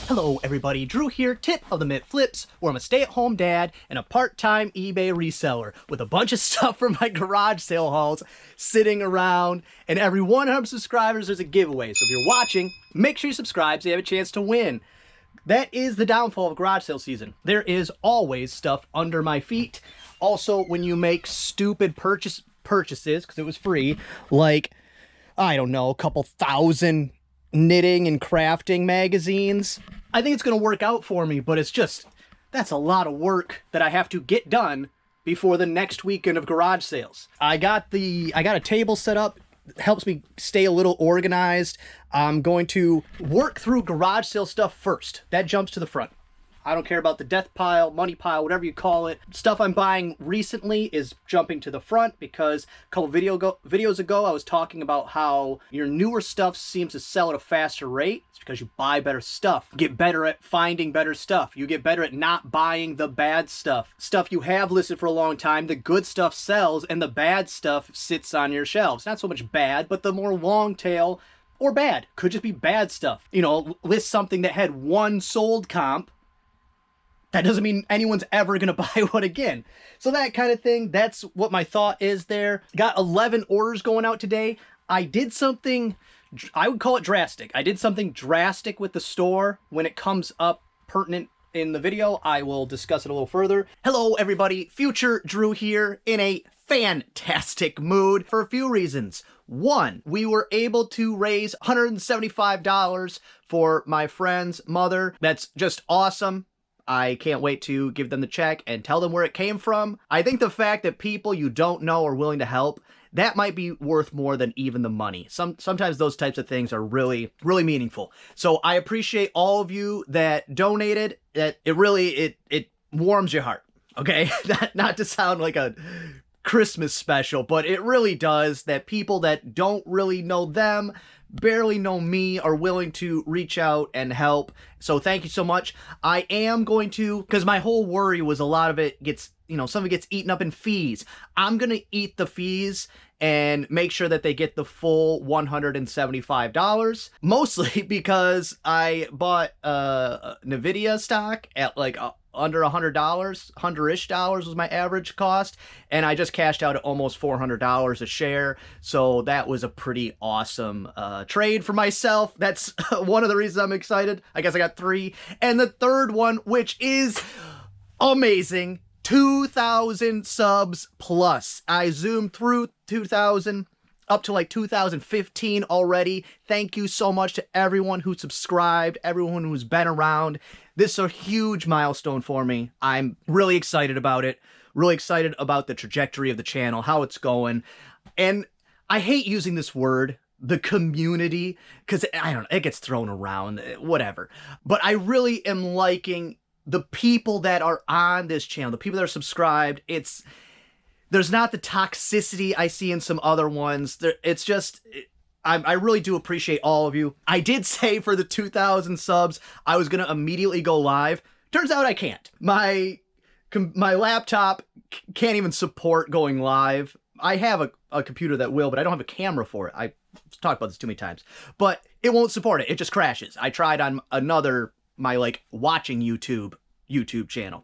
Hello everybody, Drew here, tip of the Mint Flips, where I'm a stay-at-home dad and a part-time eBay reseller with a bunch of stuff from my garage sale hauls sitting around, and every 100 subscribers there's a giveaway. So if you're watching, make sure you subscribe so you have a chance to win. That is the downfall of garage sale season. There is always stuff under my feet. Also, when you make stupid purchases, because it was free, like, I don't know, a couple thousand knitting and crafting magazines, I think it's going to work out for me, but it's just, that's a lot of work that I have to get done before the next weekend of garage sales. I got a table set up, helps me stay a little organized. I'm going to work through garage sale stuff first. That jumps to the front. I don't care about the death pile, money pile, whatever you call it. Stuff I'm buying recently is jumping to the front because a couple videos ago I was talking about how your newer stuff seems to sell at a faster rate. It's because you buy better stuff. You get better at finding better stuff. You get better at not buying the bad stuff. Stuff you have listed for a long time, the good stuff sells and the bad stuff sits on your shelves. Not so much bad, but the more long tail or bad. Could just be bad stuff. You know, list something that had one sold comp. That doesn't mean anyone's ever going to buy one again. So that kind of thing, that's what my thought is there. Got 11 orders going out today. I did something, I would call it drastic. I did something drastic with the store. When it comes up pertinent in the video, I will discuss it a little further. Hello everybody, Future Drew here in a fantastic mood for a few reasons. One, we were able to raise $175 for my friend's mother. That's just awesome. I can't wait to give them the check and tell them where it came from. I think the fact that people you don't know are willing to help, that might be worth more than even the money. Sometimes those types of things are really, really meaningful. So I appreciate all of you that donated. That it really warms your heart. Okay, not to sound like a Christmas special, but it really does, that people that don't really know them, barely know me, are willing to reach out and help. So thank you so much. I am going to, because my whole worry was a lot of it gets, you know, some of it gets eaten up in fees. I'm going to eat the fees and make sure that they get the full $175. Mostly because I bought NVIDIA stock at like under $100, $100-ish was my average cost, and I just cashed out at almost $400 a share, so that was a pretty awesome trade for myself. That's one of the reasons I'm excited. I guess I got 3, and the third one, which is amazing, 2,000 subs plus. I zoomed through 2,000 up to like 2015 already. Thank you so much to everyone who subscribed, everyone who's been around. This is a huge milestone for me. I'm really excited about it. Really excited about the trajectory of the channel, how it's going. And I hate using this word, the community, because I don't know, it gets thrown around, whatever. But I really am liking the people that are on this channel, the people that are subscribed. There's not the toxicity I see in some other ones. It's just, I really do appreciate all of you. I did say for the 2,000 subs, I was going to immediately go live. Turns out I can't. My laptop can't even support going live. I have a computer that will, but I don't have a camera for it. I've talked about this too many times. But it won't support it. It just crashes. I tried on my like watching YouTube channel.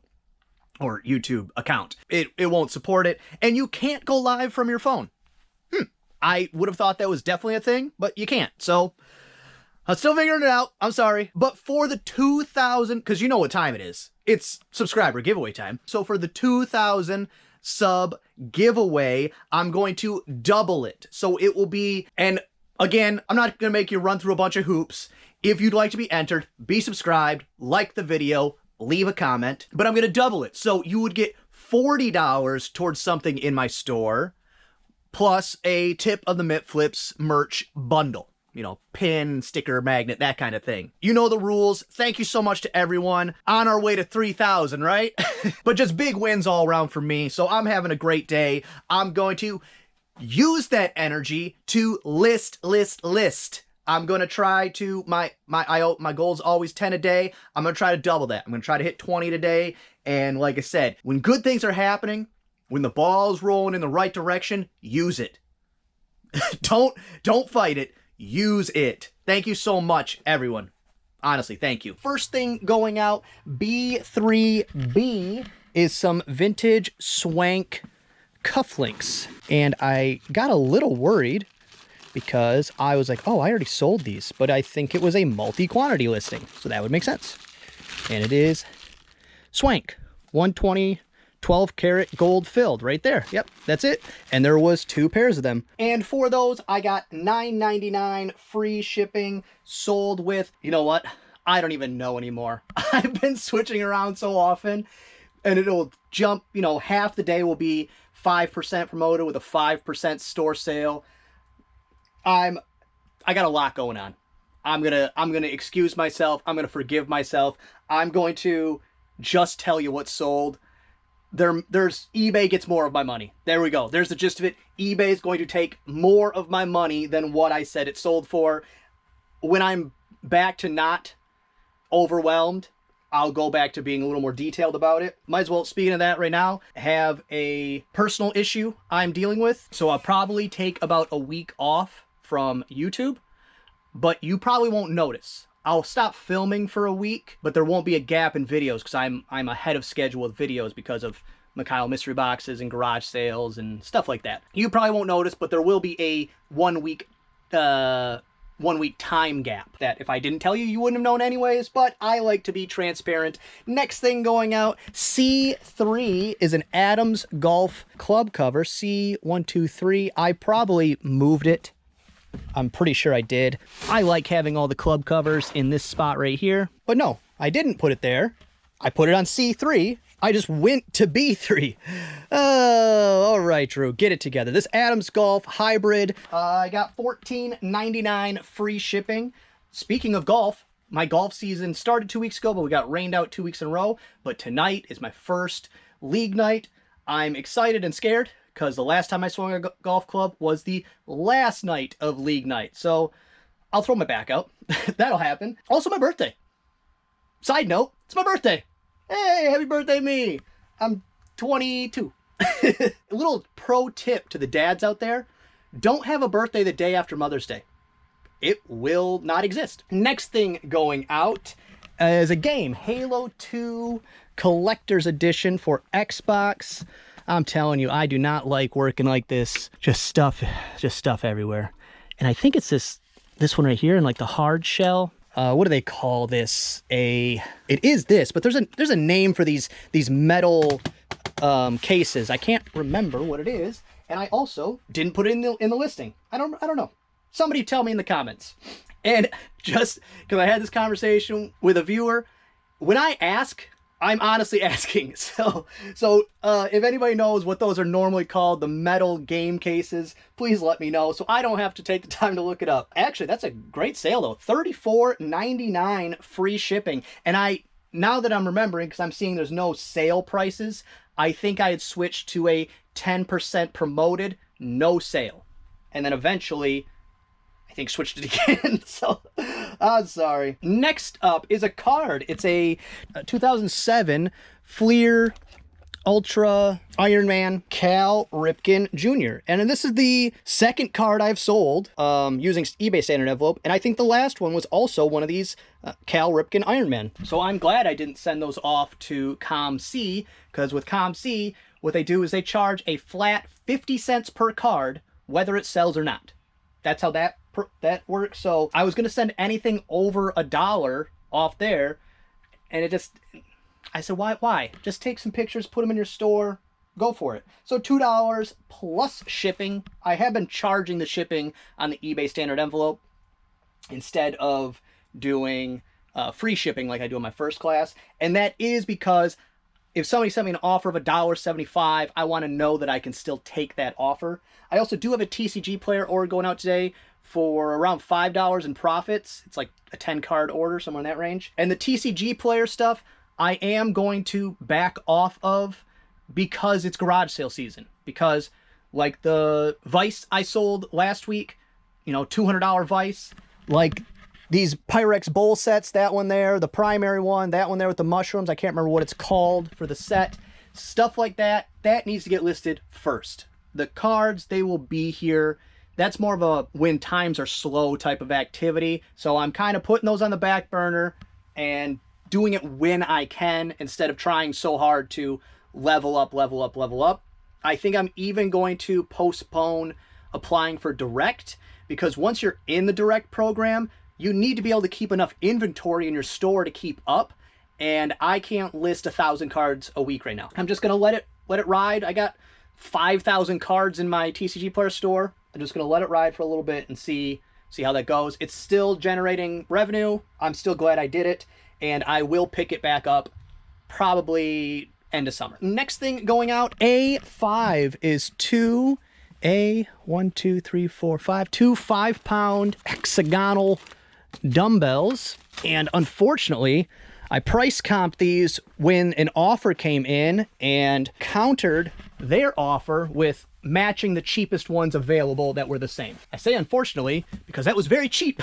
Or YouTube account. It won't support it, and you can't go live from your phone. I would have thought that was definitely a thing, but you can't. So I'm still figuring it out. I'm sorry. But for the 2,000, because you know what time it is. It's subscriber giveaway time. So for the 2,000 sub giveaway, I'm going to double it. So it will be, and again, I'm not going to make you run through a bunch of hoops. If you'd like to be entered, be subscribed, like the video, leave a comment, but I'm going to double it. So you would get $40 towards something in my store, plus a tip of the Mint Flips merch bundle. You know, pin, sticker, magnet, that kind of thing. You know the rules. Thank you so much to everyone. On our way to 3,000, right? But just big wins all around for me. So I'm having a great day. I'm going to use that energy to list. I'm going to try to, my goal is always 10 a day. I'm going to try to double that. I'm going to try to hit 20 today. And like I said, when good things are happening, when the ball's rolling in the right direction, use it. Don't fight it. Use it. Thank you so much, everyone. Honestly, thank you. First thing going out, B3B, is some vintage Swank Cufflinks. And I got a little worried because I was like, oh, I already sold these, but I think it was a multi-quantity listing, so that would make sense. And it is Swank, 120, 12 karat gold filled right there. Yep, that's it. And there was 2 pairs of them. And for those, I got $9.99 free shipping, sold with, you know what? I don't even know anymore. I've been switching around so often, and it'll jump, you know, half the day will be 5% promoted with a 5% store sale. I got a lot going on. I'm gonna excuse myself. I'm gonna forgive myself. I'm going to just tell you what's sold. There's eBay gets more of my money. There we go. There's the gist of it. eBay is going to take more of my money than what I said it sold for. When I'm back to not overwhelmed, I'll go back to being a little more detailed about it. Might as well, speaking of that right now, have a personal issue I'm dealing with. So I'll probably take about a week off from YouTube, but you probably won't notice. I'll stop filming for a week, but there won't be a gap in videos because I'm ahead of schedule with videos because of Mikhail mystery boxes and garage sales and stuff like that. You probably won't notice, but there will be a 1 week time gap that if I didn't tell you, you wouldn't have known anyways, but I like to be transparent. Next thing going out, C3 is an Adams Golf club cover, C123. I probably moved it. I'm pretty sure I did. I like having all the club covers in this spot right here, but no, I didn't put it there. I put it on C3. I just went to B3. Oh, all right, Drew, get it together. This Adams Golf hybrid, I got $14.99 free shipping. Speaking of golf, my golf season started 2 weeks ago, but we got rained out 2 weeks in a row. But tonight is my first league night. I'm excited and scared because the last time I swung a golf club was the last night of league night. So I'll throw my back out. That'll happen. Also my birthday. Side note, it's my birthday. Hey, happy birthday me. I'm 22. A little pro tip to the dads out there. Don't have a birthday the day after Mother's Day. It will not exist. Next thing going out is a game. Halo 2 Collector's Edition for Xbox. I'm telling you, I do not like working like this. Just stuff everywhere. And I think it's this one right here in like the hard shell. What do they call this? It is this, but there's a name for these metal cases. I can't remember what it is, and I also didn't put it in the listing. I don't know. Somebody tell me in the comments. And just because I had this conversation with a viewer, when I ask, I'm honestly asking. So if anybody knows what those are normally called, the metal game cases, please let me know so I don't have to take the time to look it up. Actually, that's a great sale though. $34.99 free shipping. And now that I'm remembering, because I'm seeing there's no sale prices, I think I had switched to a 10% promoted, no sale. And then eventually, I think switched it again. So I'm sorry. Next up is a card. It's a 2007 Fleer Ultra Iron Man Cal Ripken Jr. And this is the second card I've sold using eBay standard envelope. And I think the last one was also one of these Cal Ripken Iron Man. So I'm glad I didn't send those off to ComC, because with ComC, what they do is they charge a flat 50 cents per card, whether it sells or not. That's how that works. So I was going to send anything over $1 off there, and I said, why? Just take some pictures, put them in your store, go for it. So $2 plus shipping. I have been charging the shipping on the eBay standard envelope instead of doing free shipping like I do on my first class. And that is because if somebody sent me an offer of $1.75, I want to know that I can still take that offer. I also do have a TCG player order going out today for around $5 in profits. It's like a 10 card order, somewhere in that range. And the TCG player stuff, I am going to back off of because it's garage sale season. Because like the Vice I sold last week, you know, $200 Vice, like these Pyrex bowl sets, that one there, the primary one, that one there with the mushrooms, I can't remember what it's called for the set. Stuff like that, that needs to get listed first. The cards, they will be here. that's more of a when times are slow type of activity. So I'm kind of putting those on the back burner and doing it when I can instead of trying so hard to level up. I think I'm even going to postpone applying for direct, because once you're in the direct program, you need to be able to keep enough inventory in your store to keep up. And I can't list 1,000 cards a week right now. I'm just gonna let it ride. I got 5,000 cards in my TCG Player store. I'm just gonna let it ride for a little bit and see how that goes. It's still generating revenue. I'm still glad I did it, and I will pick it back up probably end of summer. Next thing going out, A5 is two 5-pound hexagonal dumbbells. And unfortunately, I price comped these when an offer came in and countered their offer with matching the cheapest ones available that were the same. I say unfortunately because that was very cheap.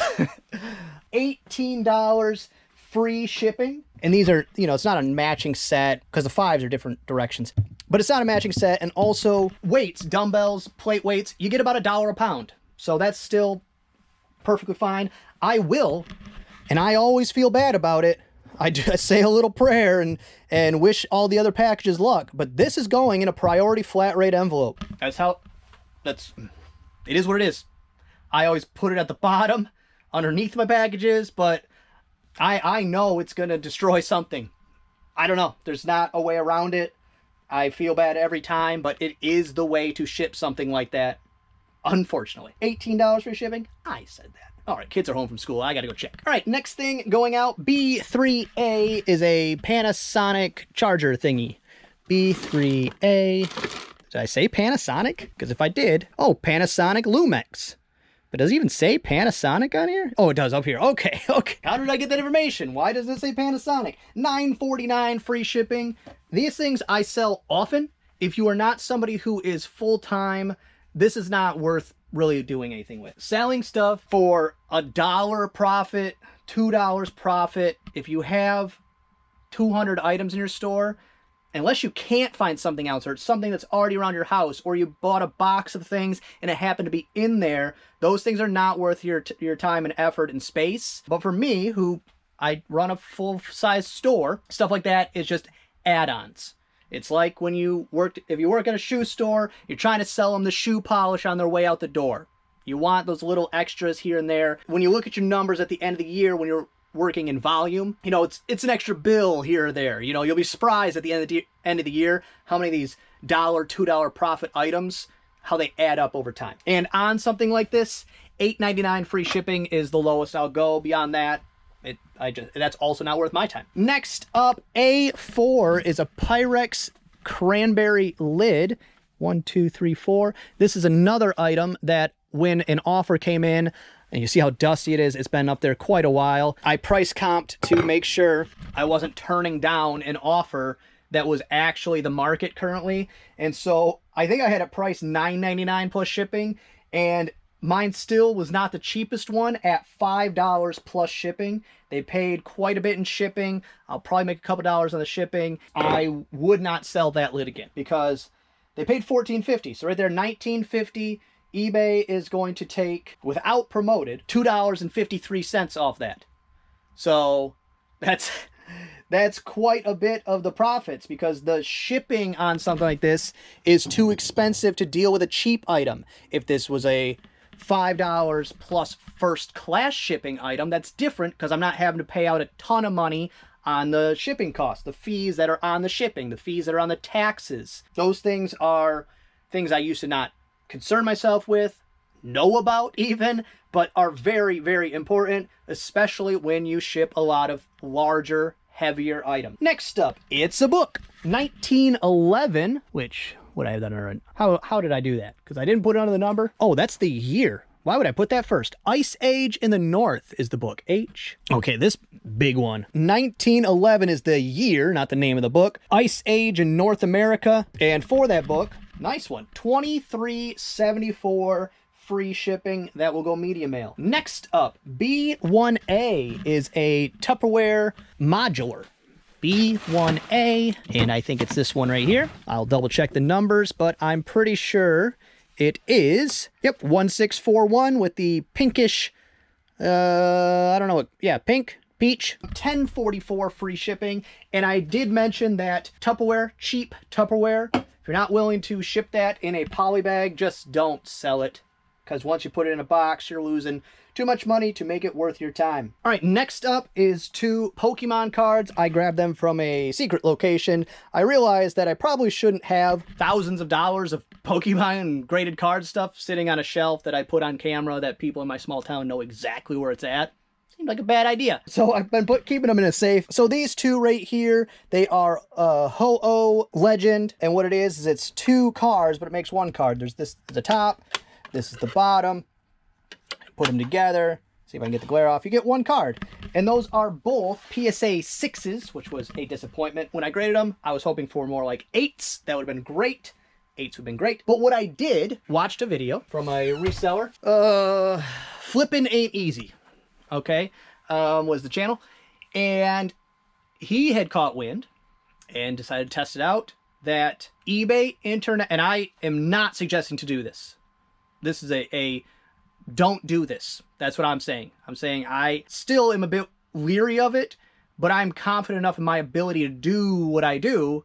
$18 free shipping. And these are, you know, it's not a matching set because the 5s are different directions, but it's not a matching set. And also weights, dumbbells, plate weights, you get about $1 a pound. So that's still perfectly fine. I will, and I always feel bad about it, I just say a little prayer and wish all the other packages luck, but this is going in a priority flat rate envelope. It is what it is. I always put it at the bottom underneath my packages, but I know it's going to destroy something. I don't know. There's not a way around it. I feel bad every time, but it is the way to ship something like that, unfortunately. $18 for shipping? I said that. All right, kids are home from school. I got to go check. All right, next thing going out, B3A is a Panasonic Charger thingy. B3A. Did I say Panasonic? Because if I did, oh, Panasonic Lumex. But does it even say Panasonic on here? Oh, it does up here. Okay. How did I get that information? Why does it say Panasonic? $9.49 free shipping. These things I sell often. If you are not somebody who is full-time, this is not worth really doing anything with. Selling stuff for $1 profit, $2 profit. If you have 200 items in your store, unless you can't find something else, or it's something that's already around your house, or you bought a box of things and it happened to be in there, those things are not worth your time and effort and space. But for me, who I run a full-size store, stuff like that is just add-ons. It's like when if you work at a shoe store, you're trying to sell them the shoe polish on their way out the door. You want those little extras here and there. When you look at your numbers at the end of the year, when you're working in volume, you know, it's an extra bill here or there. You know, you'll be surprised at the end of the year how many of these $1, $2 profit items, how they add up over time. And on something like this, $8.99 free shipping is the lowest I'll go. Beyond that, that's also not worth my time. Next up, A4 is a Pyrex Cranberry Lid. 1, 2, 3, 4. This is another item that when an offer came in, and you see how dusty it is, it's been up there quite a while. I price comped to make sure I wasn't turning down an offer that was actually the market currently. And so I think I had it priced $9.99 plus shipping, and mine still was not the cheapest one at $5 plus shipping. They paid quite a bit in shipping. I'll probably make a couple dollars on the shipping. I would not sell that lid again because they paid $14.50. So right there, $19.50. eBay is going to take, without promoted, $2.53 off that. So that's quite a bit of the profits, because the shipping on something like this is too expensive to deal with a cheap item. If this was a $5 plus first class shipping item, that's different because I'm not having to pay out a ton of money on the shipping costs, the fees that are on the shipping, the fees that are on the taxes. Those things are things I used to not concern myself with, know about even, but are very, very important, especially when you ship a lot of larger, heavier items. Next up, it's a book. 1911, which would I have done already? How did I do that? Because I didn't put it under the number. Oh, that's the year. Why would I put that first? Ice Age in the North is the book. H. Okay, this big one. 1911 is the year, not the name of the book. Ice Age in North America. And for that book, nice one, $23.74 free shipping. That will go media mail. Next up, B1A is a Tupperware modular. B1A, and I think it's this one right here. I'll double check the numbers, but I'm pretty sure It is, yep, 1641 with the pinkish, I don't know what, yeah, pink, peach. $10.44 free shipping. And I did mention that Tupperware, cheap Tupperware, if you're not willing to ship that in a poly bag, just don't sell it. Because once you put it in a box, you're losing too much money to make it worth your time. All right, next up is 2 Pokemon cards. I grabbed them from a secret location. I realized that I probably shouldn't have thousands of dollars of Pokemon and graded card stuff sitting on a shelf that I put on camera that people in my small town know exactly where it's at. Seemed like a bad idea. So I've been keeping them in a safe. So these 2 right here, they are Ho-Oh Legend. And what it is it's 2 cards, but it makes 1 card. There's this at the top. This is the bottom. Put them together. See if I can get the glare off. You get 1 card. And those are both PSA 6s, which was a disappointment. When I graded them, I was hoping for more like 8s. That would have been great. 8s would have been great. But what I did, watched a video from a reseller. Flippin' Ain't Easy. Okay? Was the channel. And he had caught wind and decided to test it out. That eBay internet, and I am not suggesting to do this. This is a don't do this. That's what I'm saying. I'm saying I still am a bit leery of it, but I'm confident enough in my ability to do what I do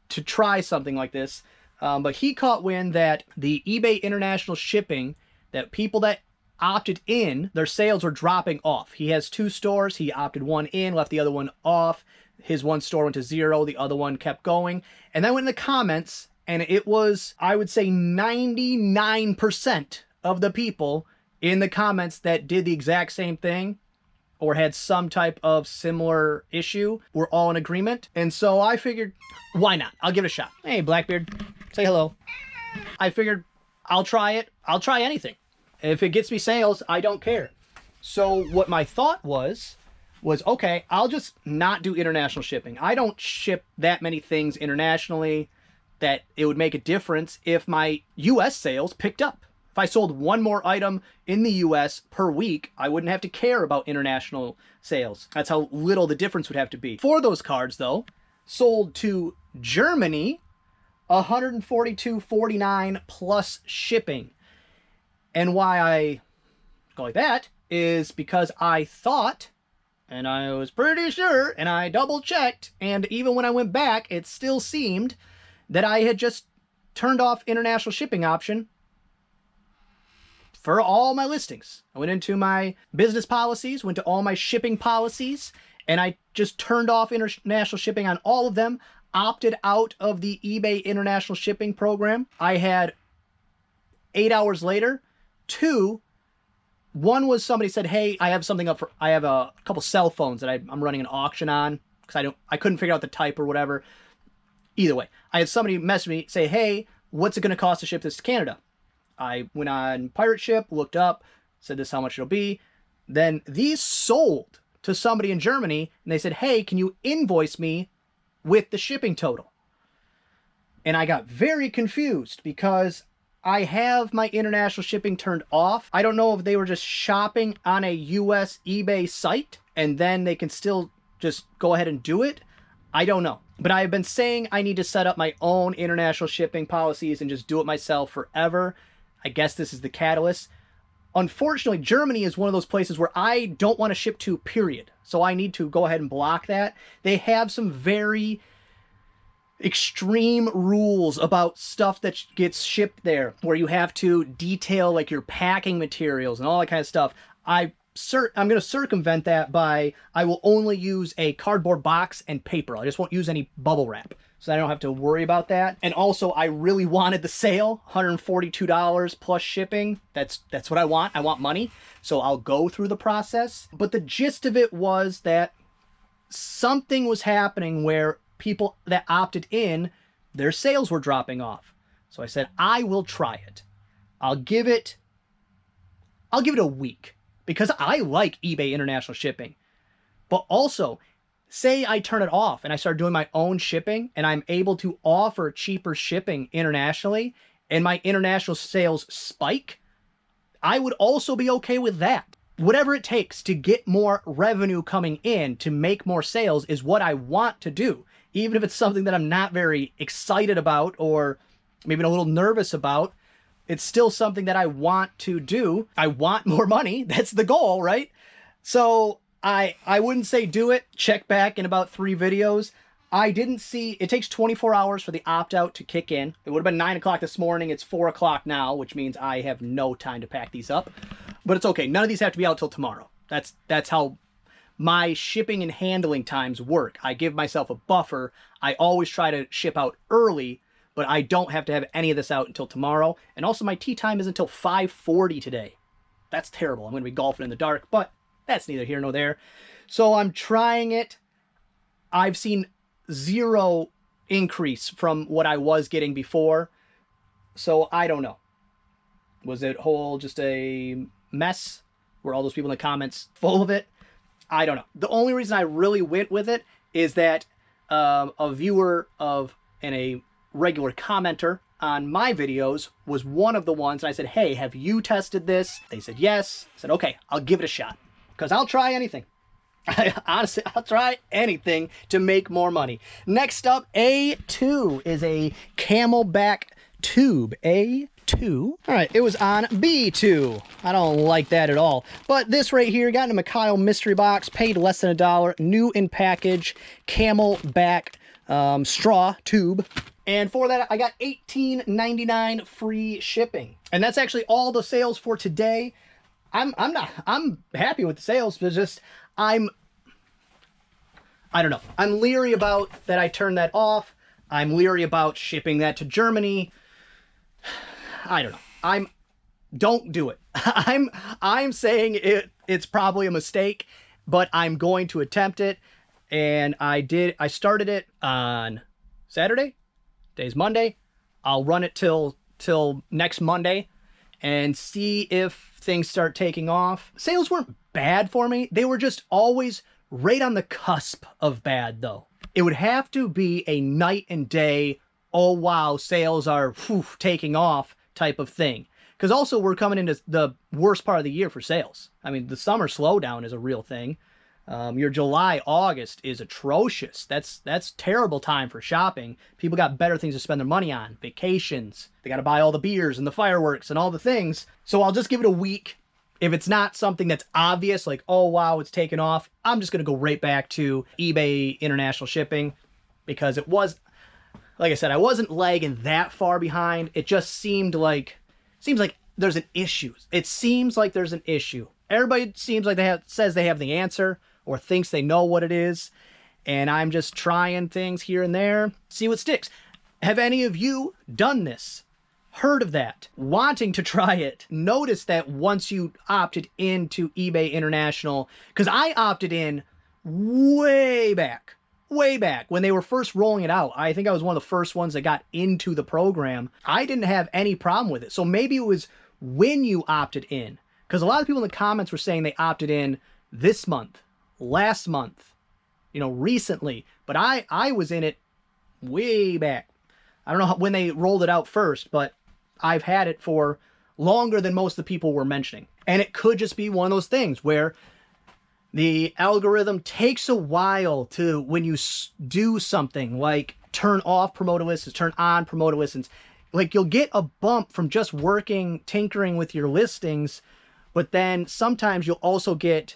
to try something like this. But he caught wind that the eBay international shipping, that people that opted in, their sales were dropping off. He has 2 stores. He opted 1 in, left the other one off. His 1 store went to 0. The other one kept going. And then went in the comments, and it was, I would say, 99% of the people in the comments that did the exact same thing or had some type of similar issue were all in agreement. And so I figured, why not? I'll give it a shot. Hey, Blackbeard, say hello. I figured I'll try it. I'll try anything. If it gets me sales, I don't care. So what my thought was okay, I'll just not do international shipping. I don't ship that many things internationally that it would make a difference if my US sales picked up. If I sold 1 more item in the US per week, I wouldn't have to care about international sales. That's how little the difference would have to be. For those cards, though, sold to Germany, $142.49 plus shipping. And why I go like that is because I thought, and I was pretty sure, and I double-checked, and even when I went back, it still seemed that I had just turned off international shipping option for all my listings. I went into my business policies, went to all my shipping policies, and I just turned off international shipping on all of them, opted out of the eBay international shipping program. I had 8 hours later, 2, one was somebody said, hey, I have something up for, I have a couple cell phones that I'm running an auction on because I couldn't figure out the type or whatever. Either way, I had somebody message me, say, hey, what's it going to cost to ship this to Canada? I went on Pirate Ship, looked up, said this is how much it'll be. Then these sold to somebody in Germany, and they said, hey, can you invoice me with the shipping total? And I got very confused because I have my international shipping turned off. I don't know if they were just shopping on a US eBay site, and then they can still just go ahead and do it. I don't know. But I have been saying I need to set up my own international shipping policies and just do it myself forever. I guess this is the catalyst. Unfortunately, Germany is one of those places where I don't want to ship to, period. So I need to go ahead and block that. They have some very extreme rules about stuff that gets shipped there, where you have to detail like your packing materials and all that kind of stuff. I'm going to circumvent that by, I will only use a cardboard box and paper. I just won't use any bubble wrap, so I don't have to worry about that. And also, I really wanted the sale, $142 plus shipping. That's what I want. I want money, so I'll go through the process. But the gist of it was that something was happening where people that opted in, their sales were dropping off. So I said, I will try it. I'll give it a week. Because I like eBay international shipping. But also, say I turn it off and I start doing my own shipping and I'm able to offer cheaper shipping internationally and my international sales spike, I would also be okay with that. Whatever it takes to get more revenue coming in, to make more sales, is what I want to do. Even if it's something that I'm not very excited about or maybe a little nervous about, It's still something that I want to do. I want more money. That's the goal, right? So I wouldn't say do it. Check back in about 3 videos. I didn't see, it takes 24 hours for the opt-out to kick in. It would have been 9 o'clock this morning. It's 4 o'clock now, which means I have no time to pack these up. But it's okay. None of these have to be out till tomorrow. That's how my shipping and handling times work. I give myself a buffer. I always try to ship out early, but I don't have to have any of this out until tomorrow. And also my tea time is until 5:40 today. That's terrible. I'm going to be golfing in the dark, but that's neither here nor there. So I'm trying it. I've seen 0 increase from what I was getting before. So I don't know. Was it just a mess? Were all those people in the comments full of it? I don't know. The only reason I really went with it is that a viewer and a regular commenter on my videos was one of the ones. And I said, hey, have you tested this? They said yes. I said, okay, I'll give it a shot because I'll try anything. Honestly, I'll try anything to make more money. Next up, A2 is a Camelback Tube. A2. All right, it was on B2. I don't like that at all. But this right here, got in a Mikhail mystery box, paid less than $1, new in package, Camelback straw tube. And for that, I got $18.99 free shipping. And that's actually all the sales for today. I'm happy with the sales, but just I don't know. I'm leery about that I turned that off. I'm leery about shipping that to Germany. I don't know. Don't do it. I'm saying it's probably a mistake, but I'm going to attempt it. And I started it on Saturday. Today's Monday. I'll run it till next Monday and see if things start taking off. Sales weren't bad for me. They were just always right on the cusp of bad, though. It would have to be a night and day, oh wow, sales are taking off type of thing. Because also we're coming into the worst part of the year for sales. I mean, the summer slowdown is a real thing. Your July, August is atrocious. That's terrible time for shopping. People got better things to spend their money on. Vacations. They got to buy all the beers and the fireworks and all the things. So I'll just give it a week. If it's not something that's obvious, like, oh, wow, it's taken off, I'm just going to go right back to eBay international shipping because it was, like I said, I wasn't lagging that far behind. It just seems like there's an issue. It seems like there's an issue. Everybody seems like says they have the answer or thinks they know what it is. And I'm just trying things here and there, see what sticks. Have any of you done this? Heard of that? Wanting to try it? Notice that once you opted into eBay International, because I opted in way back when they were first rolling it out. I think I was one of the first ones that got into the program. I didn't have any problem with it. So maybe it was when you opted in. Because a lot of people in the comments were saying they opted in this month, last month, recently. But I was in it way back. I don't know when they rolled it out first, but I've had it for longer than most of the people were mentioning. And it could just be one of those things where the algorithm takes a while to, when you do something like turn off promoted listings, turn on promoted listings, like you'll get a bump from just tinkering with your listings. But then sometimes you'll also get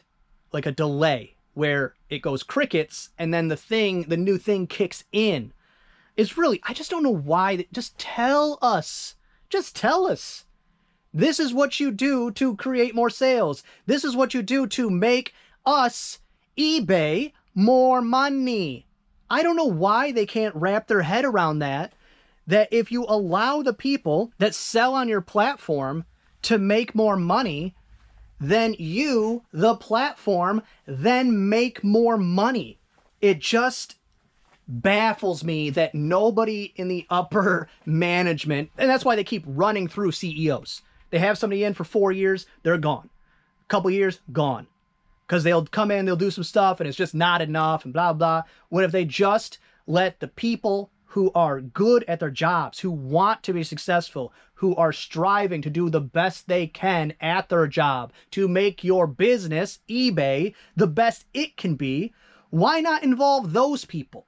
like a delay where it goes crickets and then the new thing kicks in. It's really, I just don't know why. Just tell us. Just tell us. This is what you do to create more sales. This is what you do to make us, eBay, more money. I don't know why they can't wrap their head around that if you allow the people that sell on your platform to make more money, then you, the platform, then make more money. It just baffles me that nobody in the upper management, and that's why they keep running through CEOs. They have somebody in for 4 years, they're gone. A couple years, gone. Because they'll come in, they'll do some stuff, and it's just not enough, and blah, blah. What if they just let the people who are good at their jobs, who want to be successful, who are striving to do the best they can at their job to make your business, eBay, the best it can be, why not involve those people?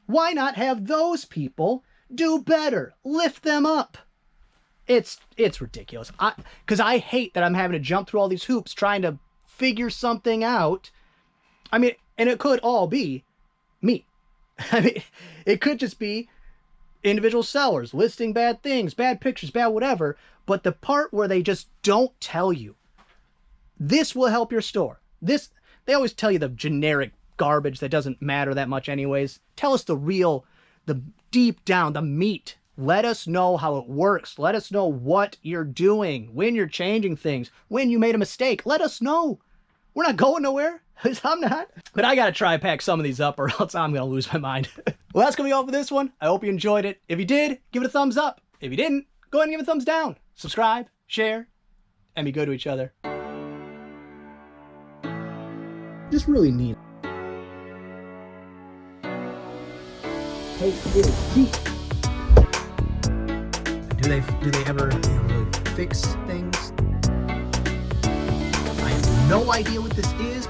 Why not have those people do better? Lift them up. It's ridiculous. Because I hate that I'm having to jump through all these hoops trying to figure something out. I mean, and it could all be me. I mean, it could just be individual sellers listing bad things, bad pictures, bad whatever. But the part where they just don't tell you, this will help your store. This, they always tell you the generic garbage that doesn't matter that much anyways. Tell us the real, the deep down, the meat. Let us know how it works. Let us know what you're doing, when you're changing things, when you made a mistake. Let us know. We're not going nowhere. I'm not. But I gotta try and pack some of these up or else I'm gonna lose my mind. Well, that's gonna be all for this one. I hope you enjoyed it. If you did, give it a thumbs up. If you didn't, go ahead and give it a thumbs down. Subscribe, share, and be good to each other. Just really neat. Hey, little Jeep. Do they ever really fix things? I have no idea what this is.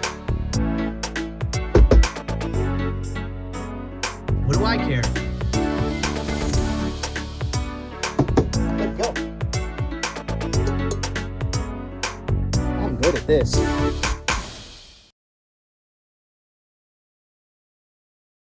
What do I care? Let's go. I'm good at this.